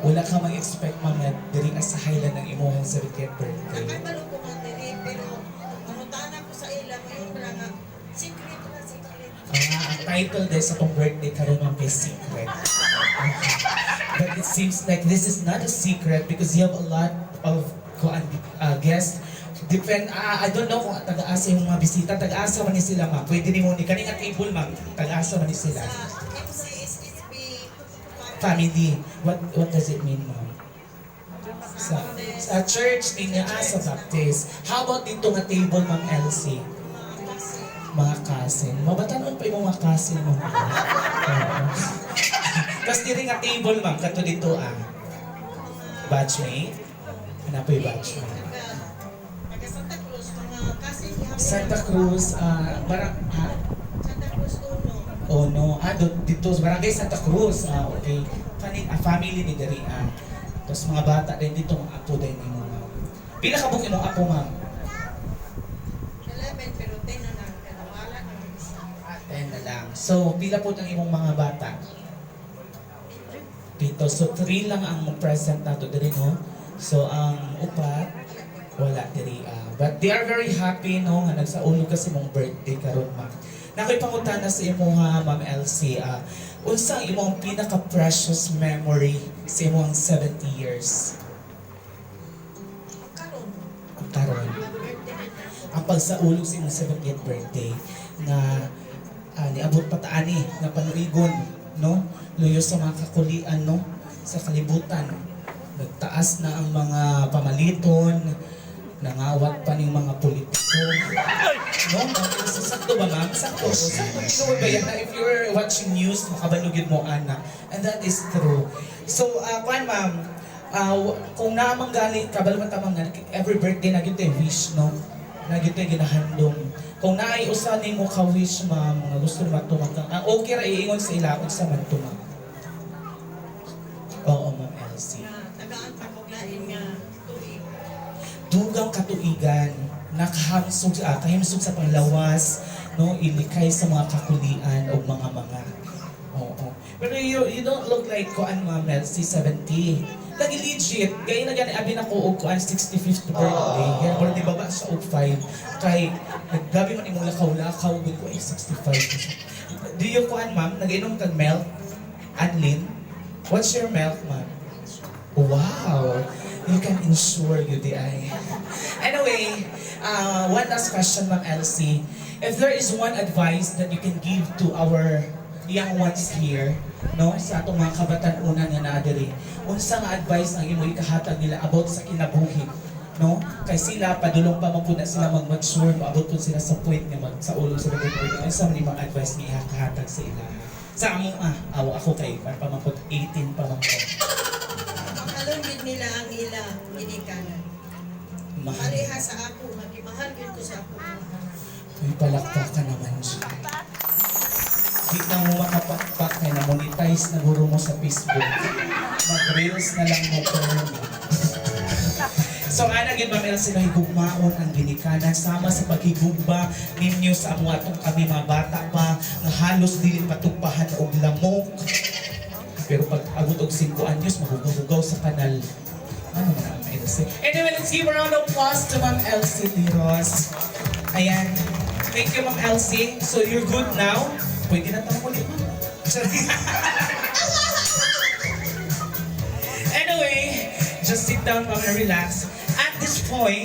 wala ka mag-expect mga diri sa highland ng imuhang 70th birthday. Nakabalo ko nga diri, pero manutana ko sa ila, ngayon na nga, secret na secret. Ang title din sa tong birthday karon ng kay Secret. But it seems like this is not a secret because you have a lot of guests. I don't know kung taga-asa yung mga bisita. Taga-asa man ni sila, ma'am. Pwede ni mo ni kaning table, ma'am. Taga-asa man ni sila. Sa MCSSB Family. What does it mean, ma'am? Sa church ninyo, sa Baptist. How about dito nga table, ma'am Elsie? Mga cousin. Mabatanon pa yung mga cousin mo. Tapos diri nga table, ma'am. Kato dito, batchmate. Ano pa yung batchmate? taga Santa Cruz, mga kasi Santa Cruz, Santa Cruz no. Dito, barangay Santa Cruz. Okay. Family ni Dari. Tapos mga bata din dito, mga apo din ni mo, ma'am. Pila ka bukid mong apo, ma'am? 11, pero 10 na lang. Kaya wala na isa. 10 na lang. So, pila po ang imong mga bata? Dito. So, 3 lang ang present nato diri, no? So, ang upat, wala diri. But they are very happy, no? Nga nagsaulog kasi mong birthday karon, ma'am. Nakoy pangutana sa imo ha, Ma'am Elsie. Unsa ang imong pinaka-precious memory sa imong 70 years? Karon, Ang karon. Ang pagsaulog sa imong 70th birthday na niabot pataani na panrigon, no? Luyo sa mga kakulian, no? Sa kalibutan. Nagtaas na ang mga pamaliton, nangawat pa ng mga politiko. No? Sakto ba, ma'am? Sakto. Sakto. Tinuod ba yan na if you're watching news, makabalugid mo, anak. And that is true. So, ma'am, kung naamang gali, kabalo man tamang every birthday na gito yung wish, no? Na gito yung ginahandong. Kung naiusanin mo ka-wish, ma'am, nga gusto naman tumag okay ra iingon sa ilapod sa man tumag. Oo, Ma'am Elsie. tagaan pa kong lain nga tuig. Dugang katuigan, kahimsog sa panglawas, no, ilikay sa mga kakulian o mga. Oo. Pero you don't look like kuan, Ma'am Elsie, 70. Lagi legit. Gaya na gani abi na ko og kuan 65th birthday. Kaya pero di baba sa og 5 kay naggabi man imong lakaw-lakaw gud ko 65. Do you kuan, ma'am, nag-inom kag milk? Anlin? What's your milk, ma'am? Wow! You can ensure you di ay. Anyway, one last question, Ma'am Elsie. If there is one advice that you can give to our young ones here, no, sa atong mga kabatan-unan nga naa diri, unsa nga advice ang imo ikahatag nila about sa kinabuhi, no? Kay sila padulong pa man pud na sila mag-mature, maabot pud sila sa point nga magsaulog sila dito. Unsa man imong advice nga ikahatag sa ila? Sa amo ako kay pa man pud 18 pa man ko. Makalungit nila ang ila ginikanan. Pareha sa ako, magimahal yun ko sa ako. May palakpakan naman siya. Di na mo makapakpak na na-monetize na guro mo sa Facebook. Mag-reels na lang mo per So, gid Ma'am Elsie, higugmaon ang ginikanan sama sa paghigugma ninyo sa amo atong kami mga bata pa nga halos dili patugpahan og lamok. Pero pag abot og 5 anyos mahugaw-hugaw sa kanal. Ano man ang Elsie? Anyway, let's give a round of applause to Ma'am Elsie Liros. Ayan. Thank you, Ma'am Elsie. So, you're good now? Pwede na tayo ulit, ma'am. Anyway, just sit down, ma'am, and relax. At this point,